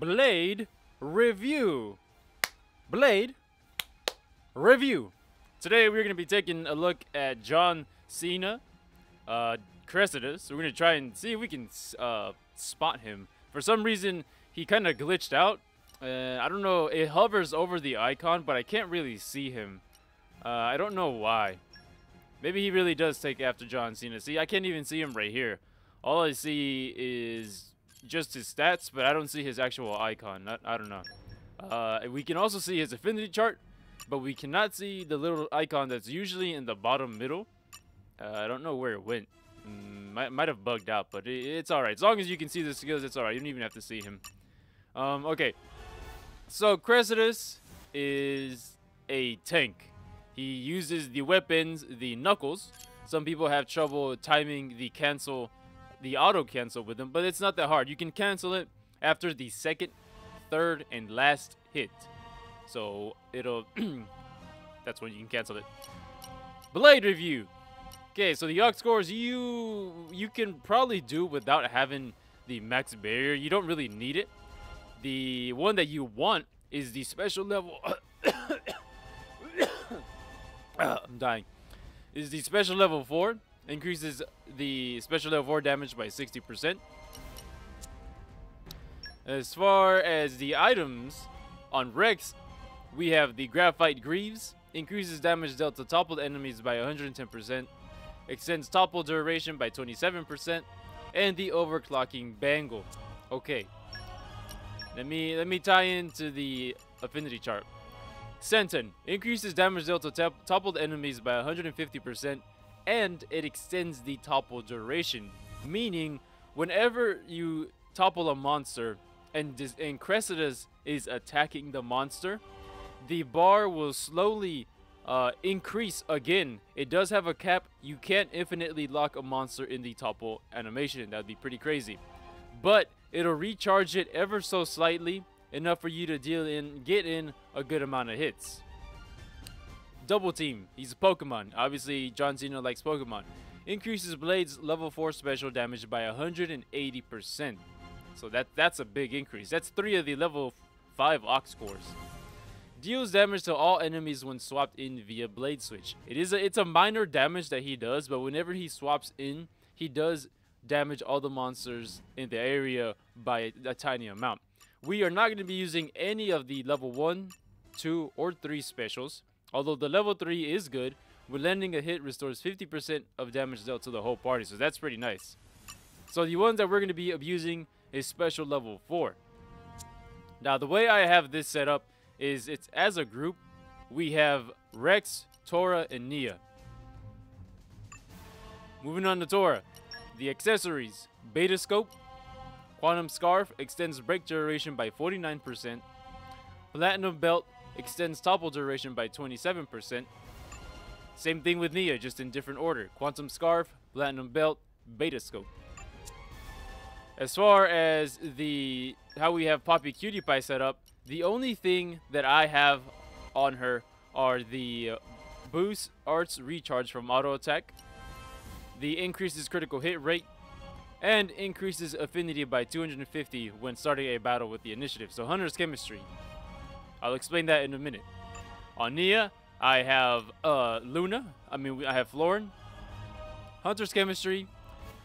Blade review. Blade review. Today we're gonna be taking a look at John Cena, Cressidus. We're gonna try and see if we can spot him. For some reason, he kind of glitched out. I don't know. It hovers over the icon, but I can't really see him. I don't know why. Maybe he really does take after John Cena. See, I can't even see him right here. All I see is just his stats, but I don't see his actual icon. I don't know. We can also see his affinity chart, but we cannot see the little icon that's usually in the bottom middle. I don't know where it went. Might have bugged out, but it's alright. As long as you can see the skills, it's alright. You don't even have to see him. Okay. So, Cressidus is a tank. He uses the weapons, the knuckles. Some people have trouble timing the auto cancel with them, but it's not that hard. You can cancel it after the second, third, and last hit. So it'll that's when you can cancel it. Blade review. Okay, so the Ox scores you can probably do without having the max barrier. You don't really need it. The one that you want is the special level. I'm dying. Is the special level 4. Increases the special level 4 damage by 60%. As far as the items on Rex, we have the Graphite Greaves. Increases damage dealt to toppled enemies by 110%. Extends topple duration by 27%. And the Overclocking Bangle. Okay. Let me tie into the affinity chart. Senton increases damage dealt to toppled enemies by 150%, and it extends the topple duration, meaning whenever you topple a monster and Cressidus is attacking the monster, the bar will slowly increase again. It does have a cap. You can't infinitely lock a monster in the topple animation. That would be pretty crazy, but it'll recharge it ever so slightly, enough for you to get in a good amount of hits. Double Team. He's a Pokemon. Obviously, John Cena likes Pokemon. Increases Blade's level 4 special damage by 180%. So that's a big increase. That's 3 of the level 5 Ox scores. Deals damage to all enemies when swapped in via Blade Switch. It's a minor damage that he does, but whenever he swaps in, he does damage all the monsters in the area by a tiny amount. We are not going to be using any of the level 1, 2, or 3 specials. Although the level 3 is good, when landing a hit restores 50% of damage dealt to the whole party, so that's pretty nice. So the ones that we're going to be abusing is special level 4. Now the way I have this set up is it's as a group. We have Rex, Tora, and Nia. Moving on to Tora. The accessories: Beta Scope. Quantum Scarf extends break duration by 49%. Platinum Belt extends topple duration by 27%. Same thing with Nia, just in different order. Quantum Scarf, Platinum Belt, Beta Scope. As far as how we have Poppy Cutie Pie set up, the only thing that I have on her are the Boost Arts Recharge from Auto Attack, the increases critical hit rate, and increases affinity by 250 when starting a battle with the initiative. So Hunter's Chemistry. I'll explain that in a minute. On Nia, I have Luna. I have Florin, Hunter's Chemistry,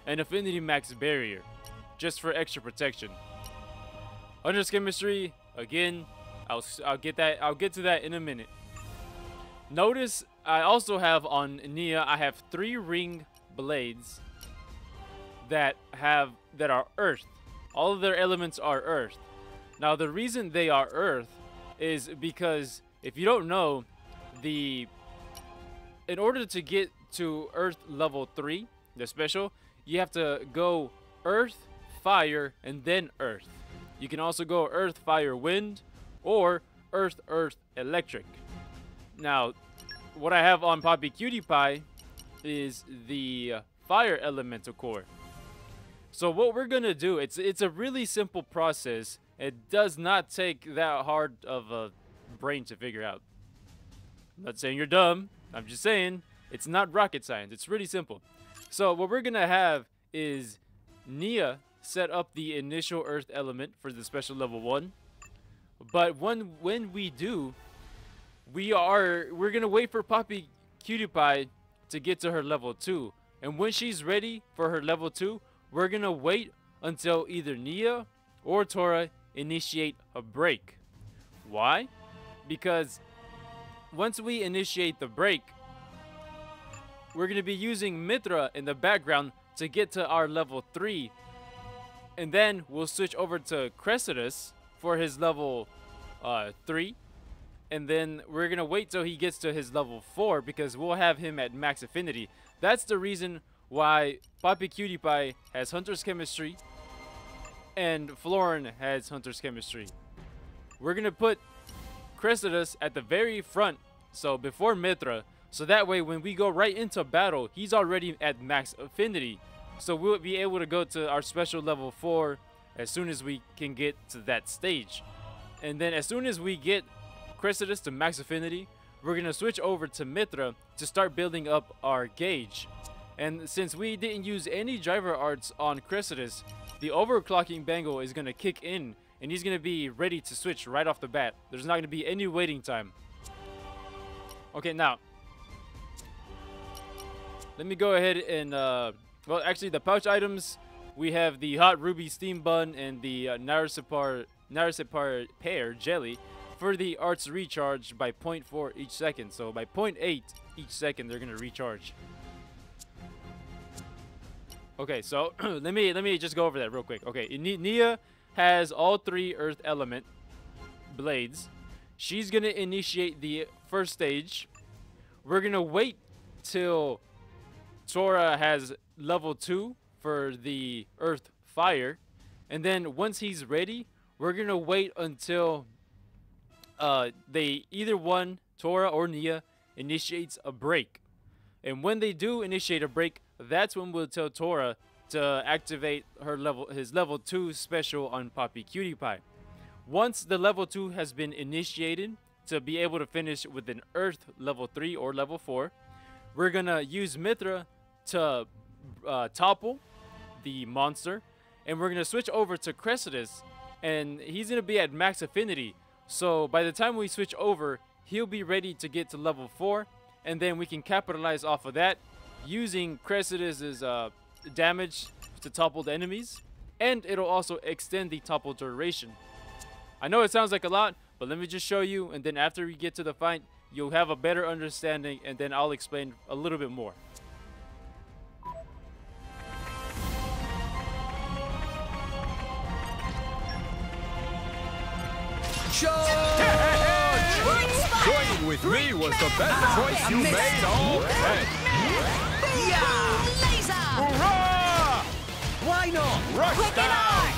and Affinity Max Barrier, just for extra protection. Hunter's Chemistry, again, I'll get to that in a minute. Notice I also have on Nia, I have 3 ring blades that are earth. All of their elements are earth. Now the reason they are earth is because, if you don't know, in order to get to earth level 3, the special, you have to go earth, fire, and then earth. You can also go earth, fire, wind, or earth, electric. Now what I have on Poppy Cutie Pie is the fire elemental core. So what we're gonna do, it's a really simple process. It does not take that hard of a brain to figure out. I'm not saying you're dumb. I'm just saying it's not rocket science. It's really simple. So what we're gonna have is Nia set up the initial Earth element for the special level 1. But when we do, we're gonna wait for Poppy Cutie Pie to get to her level 2. And when she's ready for her level 2, we're gonna wait until either Nia or Tora initiate a break. Why? Because once we initiate the break, we're gonna be using Mithra in the background to get to our level 3. And then we'll switch over to Cressidus for his level 3. And then we're gonna wait till he gets to his level 4 because we'll have him at max affinity. That's the reason why Poppy Cutie Pie has Hunter's Chemistry and Florin has Hunter's Chemistry. We're gonna put Cressidus at the very front, so before Mithra, so that way when we go right into battle, he's already at max affinity. So we'll be able to go to our special level 4 as soon as we can get to that stage. And then as soon as we get Cressidus to max affinity, we're going to switch over to Mithra to start building up our gauge. And since we didn't use any driver arts on Cressidus, the overclocking bangle is going to kick in and he's going to be ready to switch right off the bat. There's not going to be any waiting time. Okay, now let me go ahead and well, actually the pouch items, we have the Hot Ruby Steam Bun and the Narisipar Pear Jelly for the arts recharge by 0.4 each second. So by 0.8 each second they're gonna recharge. Okay, so let me just go over that real quick. Okay, Nia has all 3 earth element blades. She's gonna initiate the first stage. We're gonna wait till Tora has level 2 for the earth fire, and then once he's ready, we're gonna wait until they either one, Tora or Nia, initiates a break. And when they do initiate a break, that's when we'll tell Tora to activate his level 2 special on Poppy Cutie Pie. Once the level 2 has been initiated to be able to finish with an earth level 3 or level 4, we're gonna use Mithra to topple the monster, and we're gonna switch over to Cressidus, and he's gonna be at max affinity. So by the time we switch over, he'll be ready to get to level 4, and then we can capitalize off of that using Cressidus's damage to toppled enemies, and it'll also extend the topple duration. I know it sounds like a lot, but let me just show you, and then after we get to the fight, you'll have a better understanding, and then I'll explain a little bit more. Joining with me was the best choice you made all day. Laser! Hurrah! Why not? Rush down!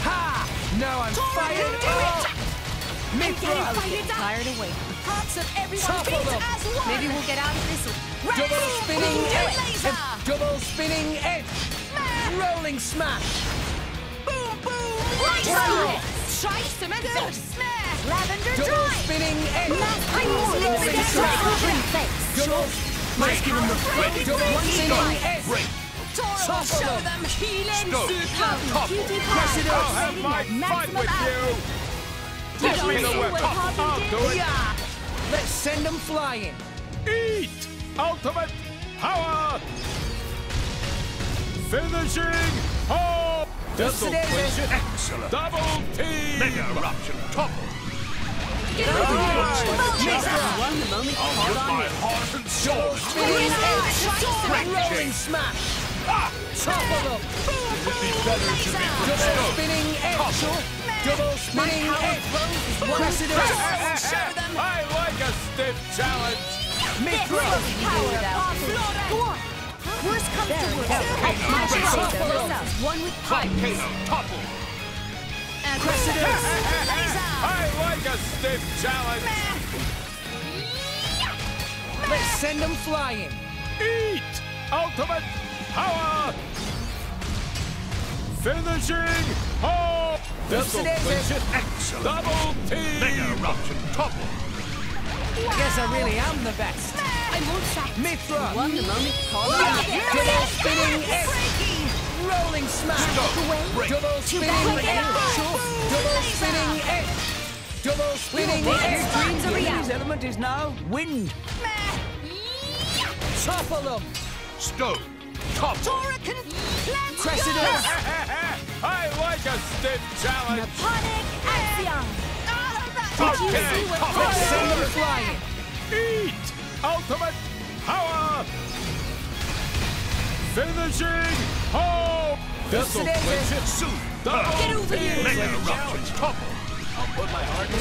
Ha! Now I'm fired up! Mithra! Tired away. Hearts of everyone beat as one! Maybe we'll get out of this. Double spinning edge! Laser! Double spinning edge! Rolling smash! Boom, boom! Laser! Try cemento. Snare! Lavender Double drive. spinning edge! Rolling smash. Double... My power Double spinning edge! Tora will show them healing super. Cutie Cressidus. I'll have my fun with you! Give me the weapon! I'll do it! Yeah! Let's send them flying! Eat! Ultimate power! Finishing home! This'll clinch it! Excellent! Double team! Mega eruption! Topple! Get over here. I'll put my heart and soul Spinning edge! Great Rolling change. smash! Ah! Topple them! It'd be better to be Double controlled. spinning edge! Topple. Double spinning edge! Cressidus! I like a stiff challenge! Mithra! Go on. Worst comes to worst. My power. One with pipe. Volcano topple! Cressidus! I like a stiff challenge! Let's send them flying! Eat! Ultimate power! Finishing home! This'll clinch it! Excellent! Double team! Mega eruption topple! Guess I really am the best! I won't stop. Mithra! One the moment. Call Double spinning edge! Rolling smash. Break. Double spinning edge. Double spinning edge. Double spinning edge. dreams are reality. His element is now wind. Topple them. Stone. Top. Cressidus. I like a stiff challenge. Naponic action. Okay. Let's send them flying. Eat. Ultimate power. Finishing home. This'll Cressidus. clinch it soon. Get over here. Mega eruption. Topple. I'll put my heart in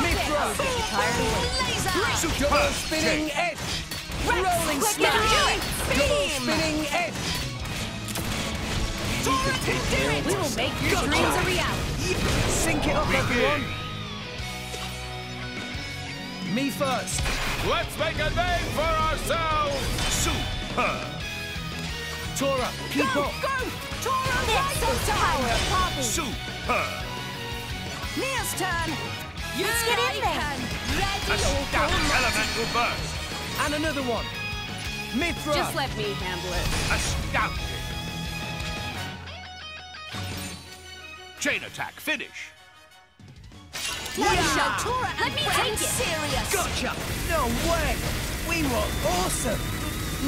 Mid-throw. Double spinning edge. Rolling smash. Double spinning edge. We will make your dreams a reality. Sync it up, everyone. Me first. Let's make a name for ourselves. Super. Tora, keep up. Power popping. Super. Mia's turn. Let's get in there. Astounding elemental burst. And another one. Mid-throw. Just let me handle it. Astounding. Chain attack finish. Let me take it. Serious. Gotcha. No way. We were awesome.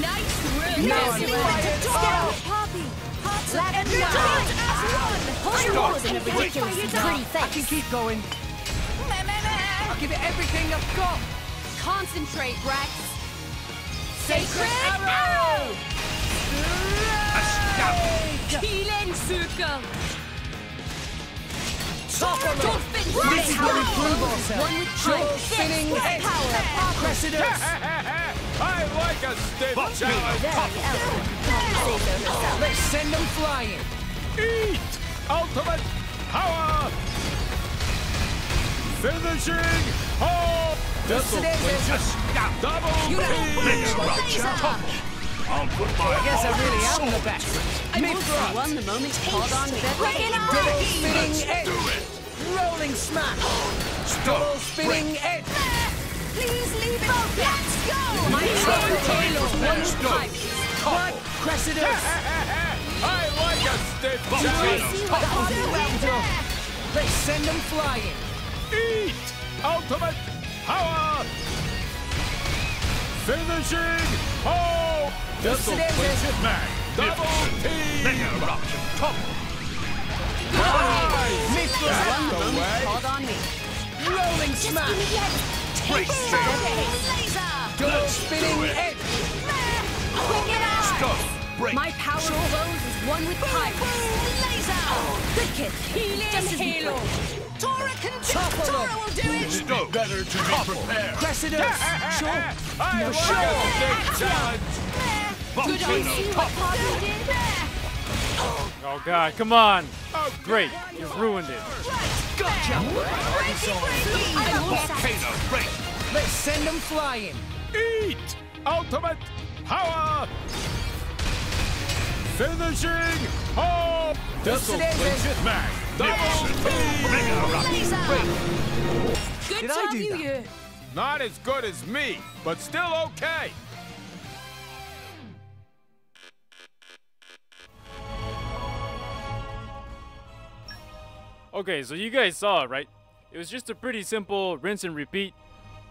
Nice room. Now I'm fired. Poppy. Lavender dot as one. Stop. I can keep going. I'll give it everything I've got. Concentrate, Rex. Sacred arrow. Astounding. Healing circle. This is where we prove ourselves. One with Double time. spinning edge. Cressidus. I like a stiff challenge. Let's send them flying. Eat. Ultimate power. Finishing home. This'll clinch us. Double Mega eruption. I'll put my I guess I heart really and am soul the best. I Mid-throw. won the moment. Hold on me. Double spinning edge. do it. Rolling smash. Double spinning edge. Please leave it. Let's go. My Double halo. One with Stop. pipe. What? Cressidus. I like a stiff See challenge. what I'll do. Well done. Let's send them flying. Eat. Ultimate power. Finishing home. This'll Yes, it is. clinch it. Double team. Mega eruption. Top. Mid-throw. That's the way. Hold on me. Rolling smash. Great Laser. Double spinning edge. Quick it out. Stop. Break. My power flows as one with pipe. Laser. Good kid. Healing halo. Tora can do Topple it. Tora them. will do it. Stop. Better to be prepared. Cressidus. Sure. I like a stiff challenge. Good on you. What Poppy did. Oh god, come on! Great, you ruined it. Gotcha. I will Volcano break. Let's send them flying. Eat. Ultimate power. Finishing home. This'll Yes, it is. clinch it. Double team. Mega eruption. Good Did I job, do you. that? Not as good as me, but still okay. Okay, so you guys saw it, right? It was just a pretty simple rinse and repeat.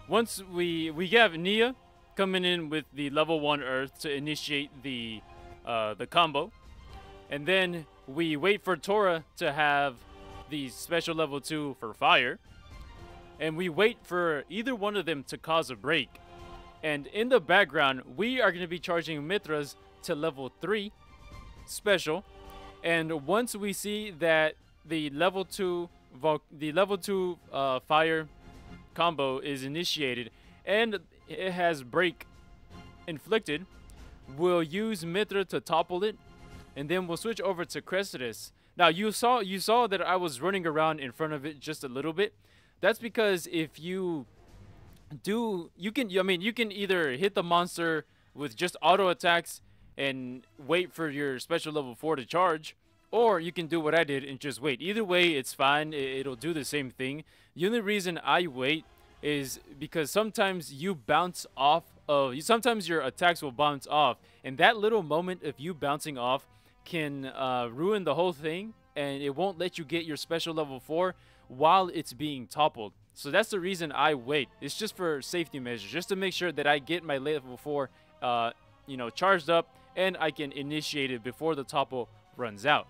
Once we have Nia coming in with the level 1 Earth to initiate the combo, and then we wait for Tora to have the special level 2 for fire, and we wait for either one of them to cause a break. And in the background, we are going to be charging Mithras to level 3 special, and once we see that the level 2 fire combo is initiated and it has break inflicted, we'll use Mithra to topple it, and then we'll switch over to Cressidus. Now you saw that I was running around in front of it just a little bit. That's because if you can either hit the monster with just auto attacks and wait for your special level 4 to charge, or you can do what I did and just wait. Either way, it's fine. It'll do the same thing. The only reason I wait is because sometimes you bounce off of... Sometimes your attacks will bounce off. And that little moment of you bouncing off can ruin the whole thing, and it won't let you get your special level 4 while it's being toppled. So that's the reason I wait. It's just for safety measures, just to make sure that I get my level 4 you know, charged up, and I can initiate it before the topple runs out.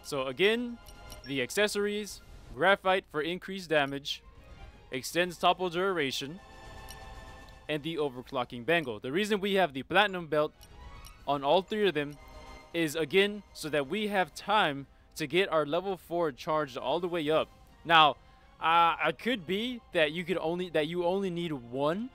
So again, the accessories: graphite for increased damage, extends topple duration, and the overclocking bangle. The reason we have the platinum belt on all 3 of them is, again, so that we have time to get our level 4 charged all the way up. Now, it could be that you only need 1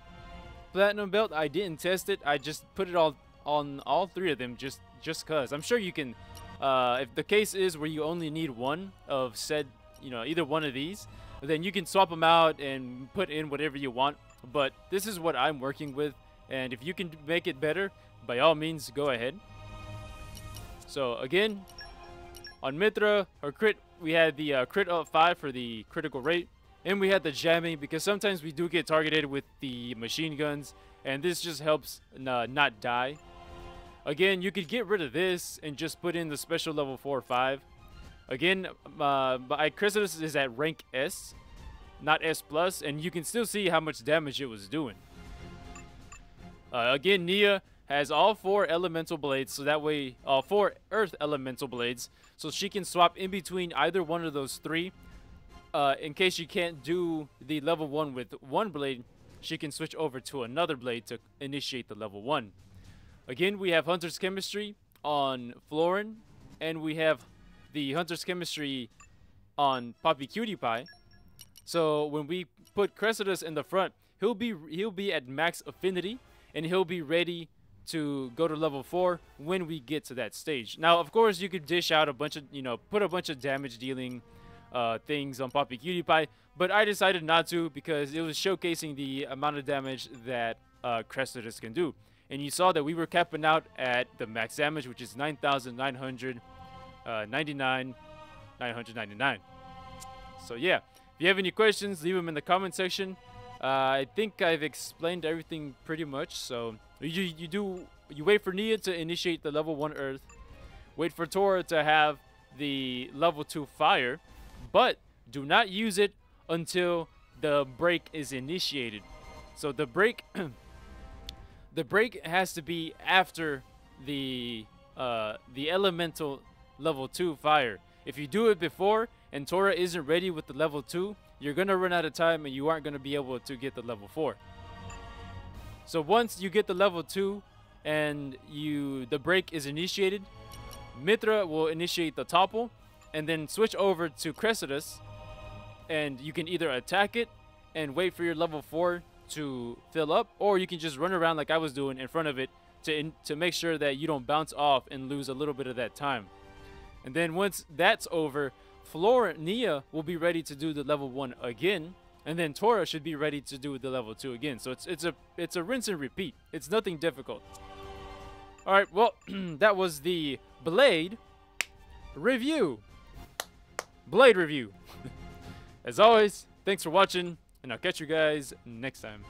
platinum belt. I didn't test it. I just put it all on all 3 of them just cause. I'm sure you can, if the case is where you only need 1 of said, you know, either one of these, then you can swap them out and put in whatever you want. But this is what I'm working with, and if you can make it better, by all means, go ahead. So again, on Mithra, her crit, we had the crit up 5 for the critical rate, and we had the jamming because sometimes we do get targeted with the machine guns, and this just helps not die. Again, you could get rid of this and just put in the special level 4 or 5. Again, Cressidus is at rank S, not S+, and you can still see how much damage it was doing. Again, Nia has all 4 elemental blades, so that way, 4 earth elemental blades, so she can swap in between either one of those 3. In case you can't do the level 1 with 1 blade, she can switch over to another blade to initiate the level 1. Again, we have Hunter's Chemistry on Florin, and we have the Hunter's Chemistry on Poppy Cutie Pie. So when we put Cressidus in the front, he'll be at max affinity, and he'll be ready to go to level 4 when we get to that stage. Now, of course, you could dish out a bunch of, you know, put a bunch of damage dealing things on Poppy Cutie Pie, but I decided not to because it was showcasing the amount of damage that Cressidus can do. And you saw that we were capping out at the max damage, which is 9,999. So yeah, if you have any questions, leave them in the comment section. I think I've explained everything pretty much. So you wait for Nia to initiate the level 1 earth, wait for Tora to have the level 2 fire, but do not use it until the break is initiated. So the break the break has to be after the elemental level 2 fire. If you do it before and Tora isn't ready with the level 2, you're gonna run out of time and you aren't gonna be able to get the level 4. So once you get the level 2 and the break is initiated, Mithra will initiate the topple and then switch over to Cressidus, and you can either attack it and wait for your level 4 to fill up, or you can just run around like I was doing in front of it to make sure that you don't bounce off and lose a little bit of that time. And then once that's over, Nia will be ready to do the level 1 again, and then Tora should be ready to do the level 2 again. So it's a rinse and repeat. It's nothing difficult. All right, well, that was the Blade review. Blade review. As always, thanks for watching, and I'll catch you guys next time.